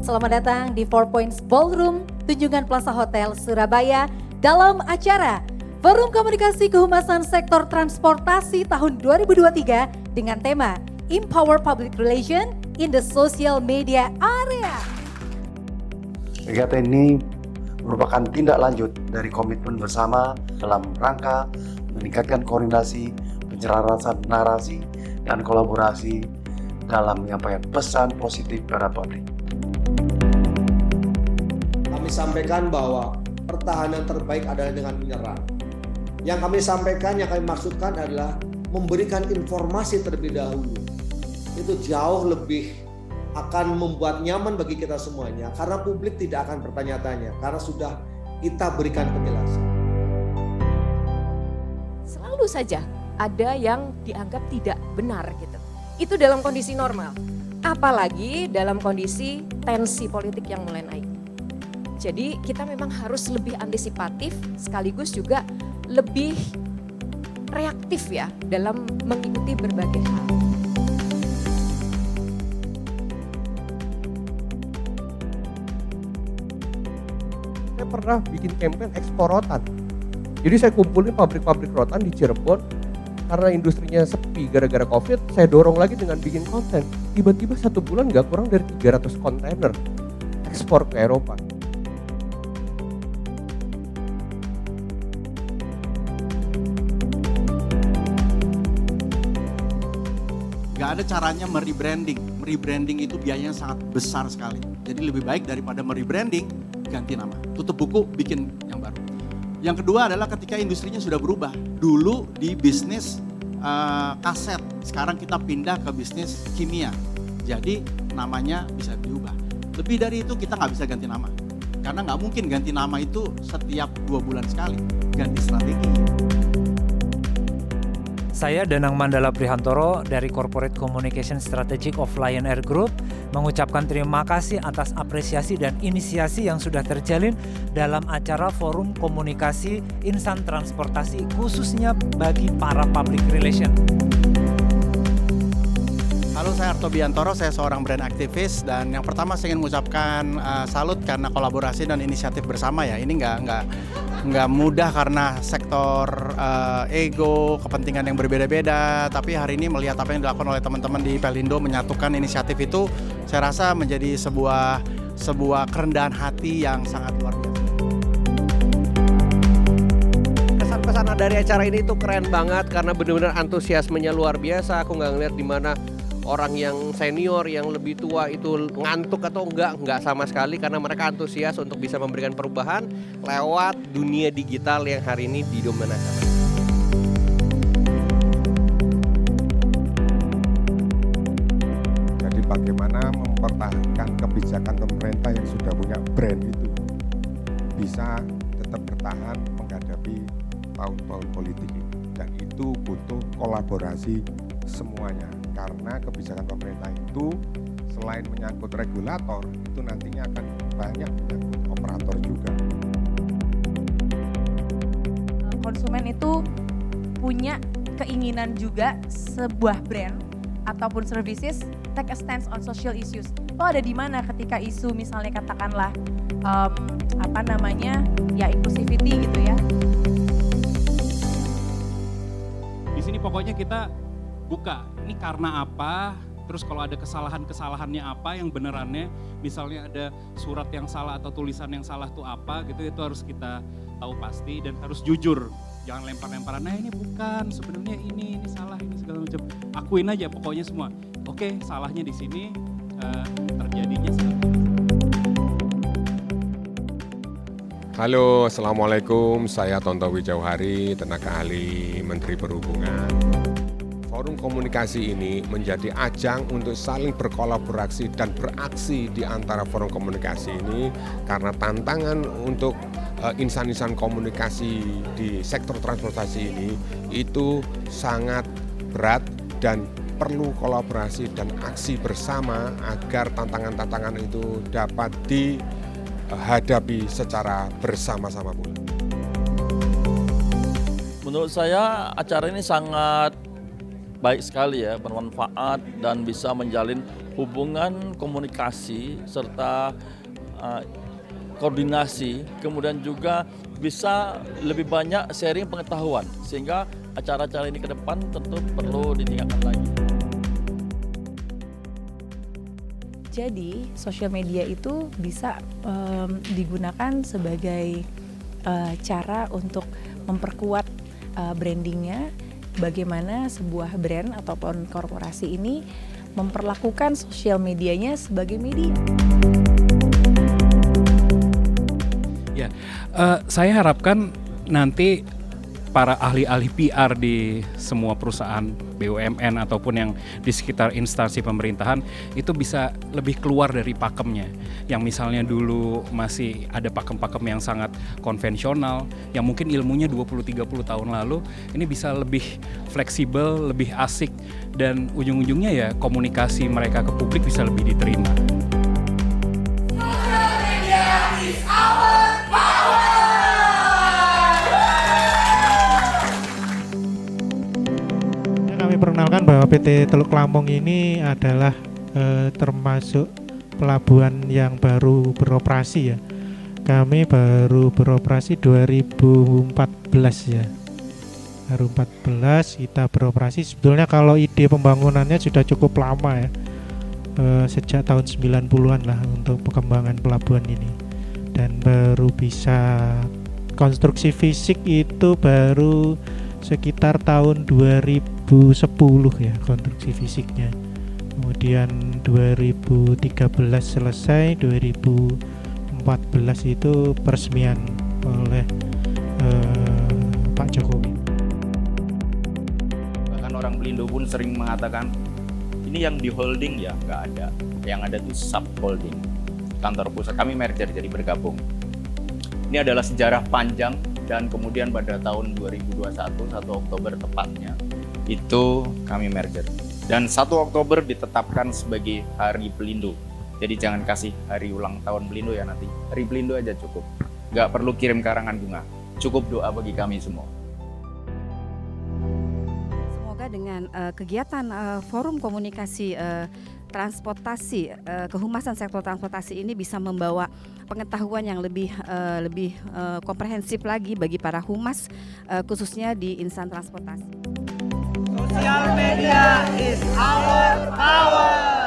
Selamat datang di Four Points Ballroom, Tunjungan Plaza Hotel, Surabaya dalam acara Forum Komunikasi Kehumasan Sektor Transportasi tahun 2023 dengan tema Empower Public Relation in the Social Media Area. Kegiatan ini merupakan tindak lanjut dari komitmen bersama dalam rangka meningkatkan koordinasi, penyelarasan narasi, dan kolaborasi dalam menyampaikan pesan positif pada publik. Kami sampaikan bahwa pertahanan terbaik adalah dengan menyerang. Yang kami sampaikan, yang kami maksudkan adalah memberikan informasi terlebih dahulu. Itu jauh lebih akan membuat nyaman bagi kita semuanya, karena publik tidak akan bertanya-tanya, karena sudah kita berikan penjelasan. Selalu saja ada yang dianggap tidak benar gitu. Itu dalam kondisi normal, apalagi dalam kondisi tensi politik yang mulai naik. Jadi kita memang harus lebih antisipatif sekaligus juga lebih reaktif ya dalam mengikuti berbagai hal. Saya pernah bikin campaign ekspor rotan. Jadi saya kumpulin pabrik-pabrik rotan di Cirebon. Karena industrinya sepi gara-gara COVID, saya dorong lagi dengan bikin konten. Tiba-tiba 1 bulan gak kurang dari 300 kontainer ekspor ke Eropa. Gak ada caranya merebranding. Merebranding itu biayanya sangat besar sekali. Jadi lebih baik daripada merebranding, ganti nama. Tutup buku, bikin yang baru. Yang kedua adalah ketika industrinya sudah berubah. Dulu di bisnis kaset, sekarang kita pindah ke bisnis kimia. Jadi namanya bisa diubah. Lebih dari itu kita nggak bisa ganti nama. Karena nggak mungkin ganti nama itu setiap 2 bulan sekali. Ganti strategi. Saya Danang Mandala Prihantoro dari Corporate Communication Strategic of Lion Air Group mengucapkan terima kasih atas apresiasi dan inisiasi yang sudah terjalin dalam acara Forum Komunikasi Insan Transportasi khususnya bagi para public relation. Halo, saya Arto Biantoro, saya seorang brand aktivis dan yang pertama saya ingin mengucapkan salut karena kolaborasi dan inisiatif bersama ya. Ini nggak mudah karena sektor ego, kepentingan yang berbeda-beda. Tapi hari ini melihat apa yang dilakukan oleh teman-teman di Pelindo menyatukan inisiatif itu, saya rasa menjadi sebuah kerendahan hati yang sangat luar biasa. Kesan-pesan dari acara ini tuh keren banget karena benar-benar antusiasmenya luar biasa. Aku nggak ngeliat di mana orang yang senior, yang lebih tua itu ngantuk atau enggak sama sekali karena mereka antusias untuk bisa memberikan perubahan lewat dunia digital yang hari ini didominasi. Jadi bagaimana mempertahankan kebijakan pemerintah yang sudah punya brand itu bisa tetap bertahan menghadapi tahun-tahun politik ini. Dan itu butuh kolaborasi semuanya. Karena kebijakan pemerintah itu selain menyangkut regulator, itu nantinya akan banyak menyangkut operator juga. Konsumen itu punya keinginan juga sebuah brand ataupun services take a stance on social issues. Lo ada di mana ketika isu misalnya katakanlah inclusivity gitu ya. Di sini pokoknya kita buka, ini karena apa, terus kalau ada kesalahannya apa yang benerannya, misalnya ada surat yang salah atau tulisan yang salah tuh apa gitu, itu harus kita tahu pasti dan harus jujur. Jangan lempar-lemparan, nah ini bukan, sebenarnya ini salah, ini segala macam. Akuin aja pokoknya semua. Oke, salahnya di sini, terjadinya seperti ini. Halo, Assalamualaikum, saya Tontowi Jauhari, tenaga ahli Menteri Perhubungan. Forum komunikasi ini menjadi ajang untuk saling berkolaborasi dan beraksi di antara forum komunikasi ini karena tantangan untuk insan-insan komunikasi di sektor transportasi ini itu sangat berat dan perlu kolaborasi dan aksi bersama agar tantangan-tantangan itu dapat dihadapi secara bersama-sama pula. Menurut saya acara ini sangat baik sekali ya, bermanfaat dan bisa menjalin hubungan komunikasi serta koordinasi, kemudian juga bisa lebih banyak sharing pengetahuan, sehingga acara-acara ini ke depan tentu perlu ditingkatkan lagi. Jadi sosial media itu bisa digunakan sebagai cara untuk memperkuat brandingnya, bagaimana sebuah brand ataupun korporasi ini memperlakukan sosial medianya sebagai media. Ya, saya harapkan nanti para ahli-ahli PR di semua perusahaan BUMN ataupun yang di sekitar instansi pemerintahan itu bisa lebih keluar dari pakemnya. Yang misalnya dulu masih ada pakem-pakem yang sangat konvensional, yang mungkin ilmunya 20-30 tahun lalu, ini bisa lebih fleksibel, lebih asik, dan ujung-ujungnya ya komunikasi mereka ke publik bisa lebih diterima. Kami perkenalkan bahwa PT Teluk Lampung ini adalah termasuk pelabuhan yang baru beroperasi ya. Kami baru beroperasi 2014 ya. Baru 14 kita beroperasi. Sebetulnya kalau ide pembangunannya sudah cukup lama ya. Sejak tahun 90-an lah untuk pengembangan pelabuhan ini. Dan baru bisa konstruksi fisik itu baru sekitar tahun 2010 ya konstruksi fisiknya. Kemudian 2013 selesai, 2014 itu peresmian oleh Pak Jokowi. Bahkan orang Pelindo pun sering mengatakan ini yang di holding ya, nggak ada. Yang ada itu sub holding. Kantor pusat kami merger jadi bergabung. Ini adalah sejarah panjang. Dan kemudian pada tahun 2021, 1 Oktober tepatnya, itu kami merger. Dan 1 Oktober ditetapkan sebagai Hari Pelindo. Jadi jangan kasih hari ulang tahun Pelindo ya nanti. Hari Pelindo aja cukup. Nggak perlu kirim karangan bunga. Cukup doa bagi kami semua. Semoga dengan kegiatan forum komunikasi transportasi, kehumasan sektor transportasi ini bisa membawa pengetahuan yang lebih komprehensif lagi bagi para humas, khususnya di insan transportasi. Sosial media is our power.